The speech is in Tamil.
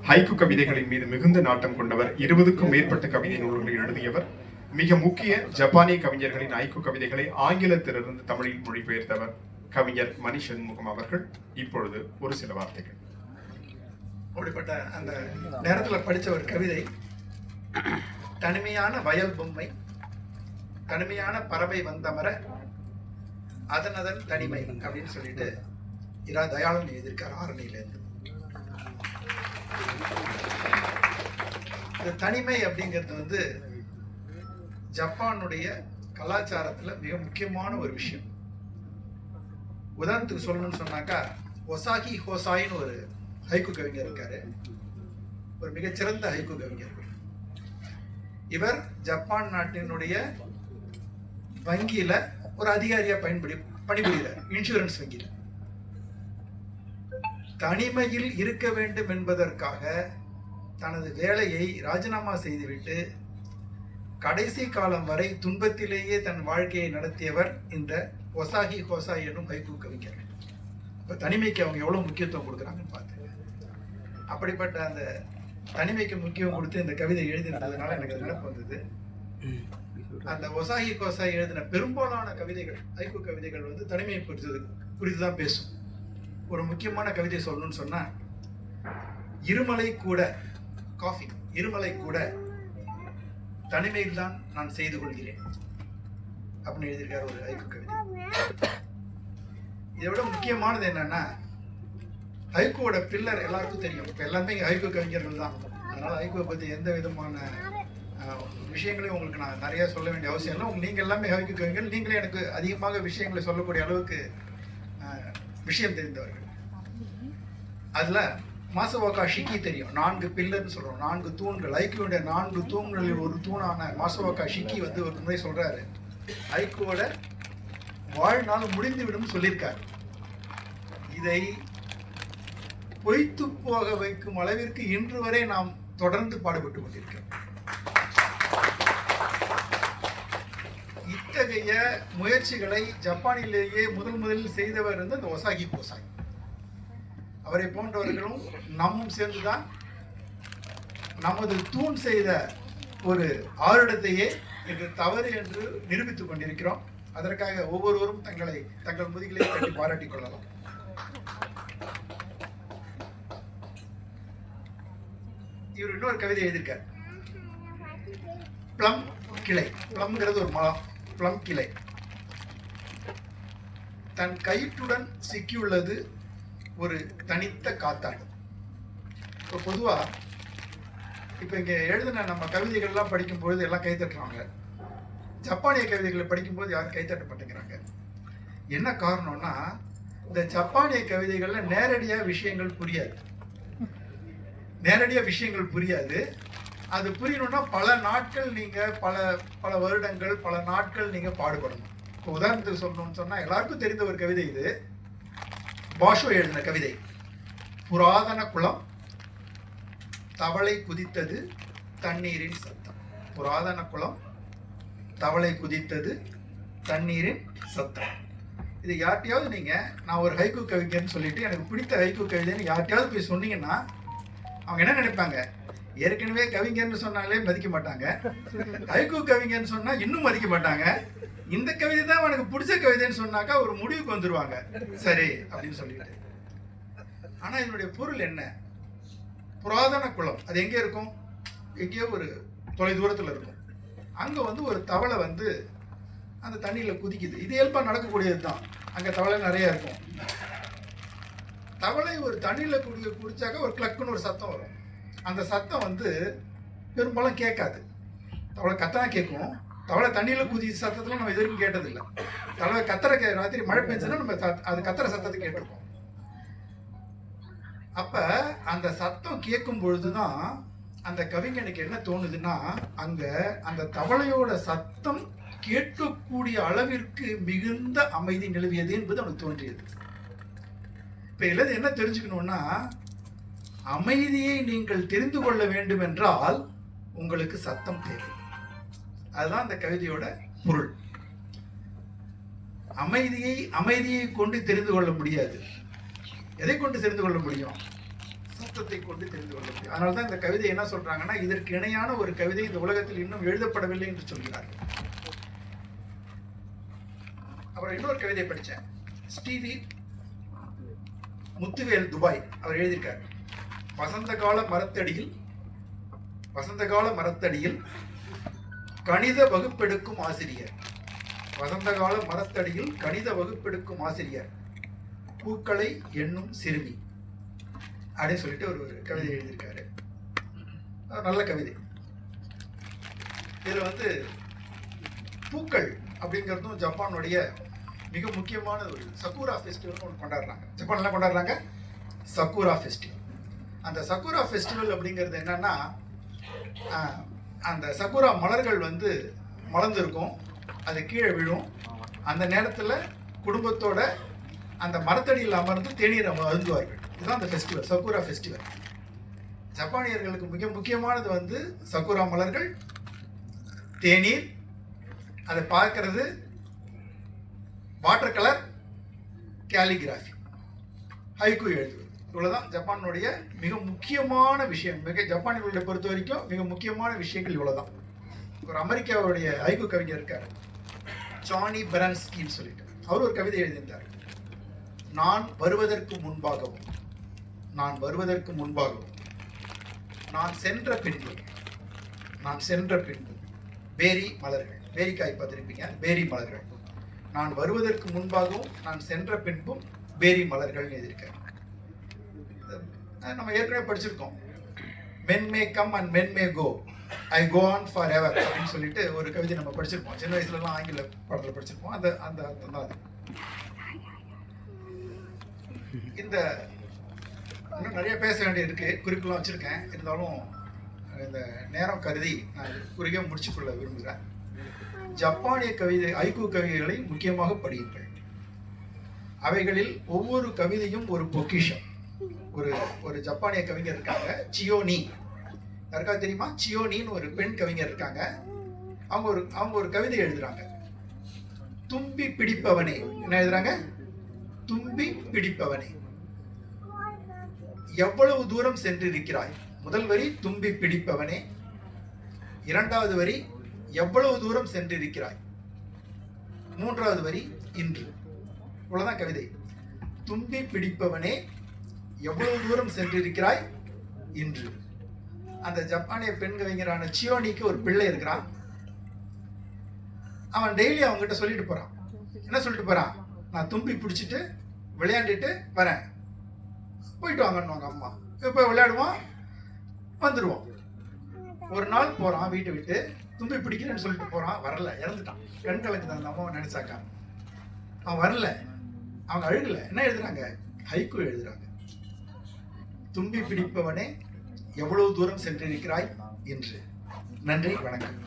ஹைக்கு கவிதைகளின் மீது மிகுந்த நாட்டம் கொண்டவர். 20க்கும் மேற்பட்ட கவிதை நூல்களை எழுதியவர். மிக முக்கிய ஜப்பானிய கவிஞர்களின் ஹைக்கு கவிதைகளை ஆங்கிலத்திலிருந்து தமிழில் மொழிபெயர்த்தவர் கவிஞர் மணி சண்முகம் அவர்கள். இப்பொழுது ஒரு சில வார்த்தைகள். அப்படிப்பட்ட அந்த நேரத்தில் படித்த ஒரு கவிதை, தனிமையான வயல் பொம்மை, தனிமையான பறவை வந்தமர அதனதன் தனிமை அப்படின்னு சொல்லிட்டு இரா தயாளன் எழுதியிருக்கார் ஆரணியிலேருந்து. இந்த தனிமை அப்படிங்கிறது ஜப்பானுடைய கலாச்சாரத்தில் மிக முக்கியமான ஒரு விஷயம். உதாரணத்துக்கு சொல்லணும்னு சொன்னாக்கா, ஒசாகி ஹோசாயின்னு ஒரு ஹைக்கு கவிஞர் இருக்காரு. ஒரு மிகச்சிறந்த ஹைக்கு கவிஞர். இவர் ஜப்பான் நாட்டினுடைய வங்கியில ஒரு அதிகாரியா பணிபுரிகிறார், இன்சூரன்ஸ் வங்கியில. தனிமையில் இருக்க வேண்டும் என்பதற்காக தனது வேலையை ராஜினாமா செய்துவிட்டு கடைசி காலம் வரை துன்பத்திலேயே தன் வாழ்க்கையை நடத்தியவர் இந்த ஒசாகி ஹோசாய் என்னும் ஹைக்கு கவிஞர். இப்போ தனிமைக்கு அவங்க எவ்வளவு முக்கியத்துவம் கொடுக்குறாங்கன்னு பார்த்து, அப்படிப்பட்ட அந்த தனிமைக்கு முக்கியம் கொடுத்து இந்த கவிதை எழுதினதுனால எனக்கு நினைப்பு வந்தது. அந்த ஒசாகி கோசாய் எழுதின பெரும்பாலான கவிதைகள், ஹைக்கு கவிதைகள் தனிமையை குறித்துதான் பேசும். ஒரு முக்கியமான கவிதை சொல்லணும்னு சொன்னா, இருமலை கூட காஃபி, இருமலை கூட தனிமையில் தான் நான் செய்து கொள்கிறேன் அப்படின்னு எழுதியிருக்காரு ஒரு ஹைக்கு கவிதை. இதை விட முக்கியமானது என்னன்னா, ஹைக்குவோட பில்லர் எல்லாருக்கும் தெரியும். இப்போ எல்லாமே ஹைக்கு கவிஞர்கள் தான். அதனால ஹைக்குவை பற்றி எந்த விதமான விஷயங்களையும் உங்களுக்கு நான் நிறைய சொல்ல வேண்டிய அவசியம் இல்லை. நீங்கள் எல்லாமே ஹைக்கு கவிஞர்கள், நீங்களே எனக்கு அதிகமாக விஷயங்களை சொல்லக்கூடிய அளவுக்கு விஷயம் தெரிந்தவர்கள். அதில் மாசவோகா ஷிக்கி தெரியும். 4 பில்லர்னு சொல்கிறோம், 4 தூண்கள். ஹைக்குவோட 4 தூண்களில் ஒரு தூணான மாசவோகா ஷிக்கி ஒரு முறை சொல்கிறாரு, ஹைக்குவோட வாழ்நாள் முடிந்து விடும் சொல்லியிருக்காரு. இதை பொய்த்து போக வைக்கும் அளவிற்கு இன்று வரை நாம் தொடர்ந்து பாடுபட்டு கொண்டிருக்கிறோம். இத்தகைய முயற்சிகளை ஜப்பானிலேயே முதலில் செய்தவர் அந்த ஒசாகி கோசாய். அவரை போன்றவர்களும் நம்மும் சேர்ந்துதான் நமது தூண் செய்த ஒரு ஆருடத்தையே இன்று தவறு என்று நிரூபித்துக் கொண்டிருக்கிறோம். அதற்காக ஒவ்வொருவரும் தங்கள் முதுகிலே கட்டி பாராட்டிக் கொள்ளலாம். இவர் இன்னொரு கவிதை எழுதியிருக்கார், பிளம் கிளை. பிளம்ங்கிறது ஒரு மரம், பிளம் கிளை. தன் கயிற்றுடன் சிக்கியுள்ளது ஒரு தனித்த காத்தாடு. இப்போ பொதுவா இப்போ இங்கே எழுதின நம்ம கவிதைகள்லாம் படிக்கும் பொழுது எல்லாம் கைத்தட்டுறாங்க. ஜப்பானிய கவிதைகளை படிக்கும்போது யாரும் கைத்தட்ட மாட்டேங்கிறாங்க. என்ன காரணம்னா, இந்த ஜப்பானிய கவிதைகள்ல நேரடியாக விஷயங்கள் புரியாது. அது புரியணும்னா பல நாட்கள் நீங்கள் பல வருடங்கள், பல நாட்கள் நீங்கள் பாடுபடணும். இப்போ உதாரணத்துக்கு சொல்லணும்னு சொன்னால், எல்லாருக்கும் தெரிந்த ஒரு கவிதை இது. பாஷோ எழுதின கவிதை, புராதன குளம், தவளை குதித்தது, தண்ணீரின் சத்தம். புராதன குளம், தவளை குதித்தது, தண்ணீரின் சத்தம். இது யார்ட்டையாவது நான் ஒரு ஹைக்கு கவிஞர்னு சொல்லிட்டு எனக்கு பிடித்த ஹைக்கு கவிதைன்னு யார்ட்டையாவது போய் சொன்னீங்கன்னா அவங்க என்ன நினைப்பாங்க? ஏற்கனவே கவிஞர்னு சொன்னாலே மதிக்க மாட்டாங்க, ஹைக்கு கவிஞர்னு சொன்னா இன்னும் மதிக்க மாட்டாங்க. இந்த கவிதை தான் எனக்கு பிடிச்ச கவிதைன்னு சொன்னாக்கா ஒரு முடிவுக்கு வந்துருவாங்க, சரி அப்படின்னு சொல்லிட்டு. ஆனா இதனுடைய பொருள் என்ன? புராதன குளம் அது எங்கே இருக்கும்? எங்கேயோ ஒரு தொலை தூரத்தில் இருக்கும். அங்கே ஒரு தவளை அந்த தண்ணியில் குதிக்குது. இது இயல்பாக நடக்கக்கூடியது தான். அங்கே தவளை நிறையா இருக்கும். தவளை ஒரு தண்ணியில் குடிச்சாக்க ஒரு கிளக்குன்னு ஒரு சத்தம் வரும். அந்த சத்தம் பெரும்பாலும் கேட்காது. தவளை கத்தனா கேட்கும். தவளை தண்ணியில் குதி சத்தத்தில் நம்ம இது வரைக்கும் கேட்டதில்லை. தவளை கத்துற ராத்திரி மழை பெஞ்சுன்னா நம்ம அது கத்துற சத்தத்தை கேட்டிருக்கோம். அப்போ அந்த சத்தம் கேட்கும் பொழுதுதான் அந்த கவிஞனுக்கு என்ன தோணுதுன்னா, அங்கே அந்த தவளையோட சத்தம் கேட்கக்கூடிய அளவிற்கு மிகுந்த அமைதி நிலவியது என்பது அவனுக்கு தோன்றியது. இப்போ இதில் என்ன தெரிஞ்சுக்கணும்னா, அமைதியை நீங்கள் தெரிந்து கொள்ள வேண்டும் என்றால் உங்களுக்கு சத்தம் தேவை. அதுதான் அந்த கவிதையோட பொருள். அமைதியை கொண்டு தெரிந்து கொள்ள முடியாது. எதை கொண்டு தெரிந்து கொள்ள முடியும்? அர்த்தத்தை கொண்டு தெரிந்து கொள்ள முடியும். அதனால்தான் இந்த கவிதை என்ன சொல்றாங்கன்னா, இதற்கு இணையான ஒரு கவிதை இந்த உலகத்தில் இன்னும் எழுதப்படவில்லை என்று சொல்கிறார்கள். அப்புறம் இன்னொரு கவிதை படித்தேன். ஸ்டீவி முத்துவேல் துபாய் அவர் எழுதியிருக்கார். வசந்த கால மரத்தடியில் கணித வகுப்பெடுக்கும் ஆசிரியர். வசந்த கால மரத்தடியில் கணித வகுப்பெடுக்கும் ஆசிரியர், பூக்களை எண்ணும் சிறுமி அப்படின்னு சொல்லிட்டு ஒரு கவிதை எழுதியிருக்காரு. நல்ல கவிதை. இதுல பூக்கள் அப்படிங்கிறதும் ஜப்பானுடைய மிக முக்கியமான ஒரு சக்குரா ஃபெஸ்டிவல் ஒன்று கொண்டாடுறாங்க. ஜப்பான்ல கொண்டாடுறாங்க சக்குரா ஃபெஸ்டிவல். அந்த சக்குரா ஃபெஸ்டிவல் அப்படிங்கிறது என்னன்னா, அந்த சக்குரா மலர்கள் மலர்ந்துருக்கும், அது கீழே விழும். அந்த நேரத்தில் குடும்பத்தோட அந்த மரத்தடியில் அமர்ந்து தேநீர் அருந்துவார்கள். இதுதான் அந்த ஃபெஸ்டிவல், சக்குரா ஃபெஸ்டிவல். ஜப்பானியர்களுக்கு மிக முக்கியமானது சக்குரா மலர்கள், தேநீர், அதை பார்க்கறது, வாட்டர் கலர், கேலிகிராஃபி, ஹைக்கூ எழுதுவது. இவ்வளவுதான் ஜப்பானுடைய மிக முக்கியமான விஷயம். ஜப்பானியர்களை பொறுத்த வரைக்கும் மிக முக்கியமான விஷயங்கள் இவ்வளவுதான். ஒரு அமெரிக்காவுடைய ஹைக்கூ கவிஞர் இருக்காரு, ஜானி பெரன்ஸ்கின்னு சொல்லிட்டு. அவர் ஒரு கவிதை எழுதியிருந்தார். நான் வருவதற்கு முன்பாகவும் நான் சென்ற பின்பு பேரி மலர்கள், பேரிக்காய் பார்த்திருப்பீங்க, பேரி மலர்கள். நான் வருவதற்கு முன்பாகவும் நான் சென்ற பின்பும் பேரி மலர்கள் எழுதியிருக்காரு. நம்ம ஏற்கனவே படிச்சிருக்கோம். men may come and men may go, I go on forever அப்படின்னு சொல்லிட்டு ஒரு கவிதை நம்ம படிச்சிருப்போம். சின்ன வயசுலலாம் ஆங்கில பாடத்தில் படிச்சிருப்போம். அந்த அர்த்தம் தான் அது. இந்த இன்னும் நிறைய பேச வேண்டிய இருக்கு, குறிப்புலாம் வச்சிருக்கேன். இருந்தாலும் இந்த நேரம் கருதி நான் குறுகிய முடிச்சுக்கொள்ள விரும்புகிறேன். ஜப்பானிய கவிதை ஹைக்கூ கவிதைகளை முக்கியமாக படியுங்கள். அவைகளில் ஒவ்வொரு கவிதையும் ஒரு பொக்கிஷம். ஒரு ஜப்பானிய கவிஞர் இருக்காங்க, சியோனி. யாருக்காவது தெரியுமா? சியோனின்னு ஒரு பெண் கவிஞர் இருக்காங்க. அவங்க ஒரு கவிதை எழுதுறாங்க. தும்பி பிடிப்பவனே. என்ன எழுதுறாங்க? தும்பி பிடிப்பவனே, எவ்வளவு தூரம் சென்றிருக்கிறாய். முதல் வரி தும்பி பிடிப்பவனே, இரண்டாவது வரி எவ்வளவு தூரம் சென்றிருக்கிறாய், மூன்றாவது வரி இன்று. இவ்வளவுதான் கவிதை. தும்பி பிடிப்பவனே, எவ்வளவு தூரம் சென்றிருக்கிறாய், இன்று. அந்த ஜப்பானிய பெண் கவிஞரான சியோனிக்கு ஒரு பிள்ளை இருக்கிறான். அவன் டெய்லி அவங்ககிட்ட சொல்லிட்டு போறான். என்ன சொல்லிட்டு போறான்? நான் தும்பி பிடிச்சிட்டு விளையாண்டுட்டு வரேன், போயிட்டு வாங்கன்னு அம்மா. இப்போ விளையாடுவான், வந்துடுவான். ஒரு நாள் போறான், வீட்டை விட்டு தும்பி பிடிக்கிறேன்னு சொல்லிட்டு போறான், வரல, இறந்துட்டான். கண் கலக்குது அந்த அம்மாவை நினைச்சாக்கா. அவன் வரல, அவங்க அழுகல. என்ன எழுதுறாங்க? ஹைக்கூ எழுதுறாங்க. தும்பி பிடிப்பவனே, எவ்வளவு தூரம் சென்றிருக்கிறாய் என்று. நன்றி, வணக்கம்.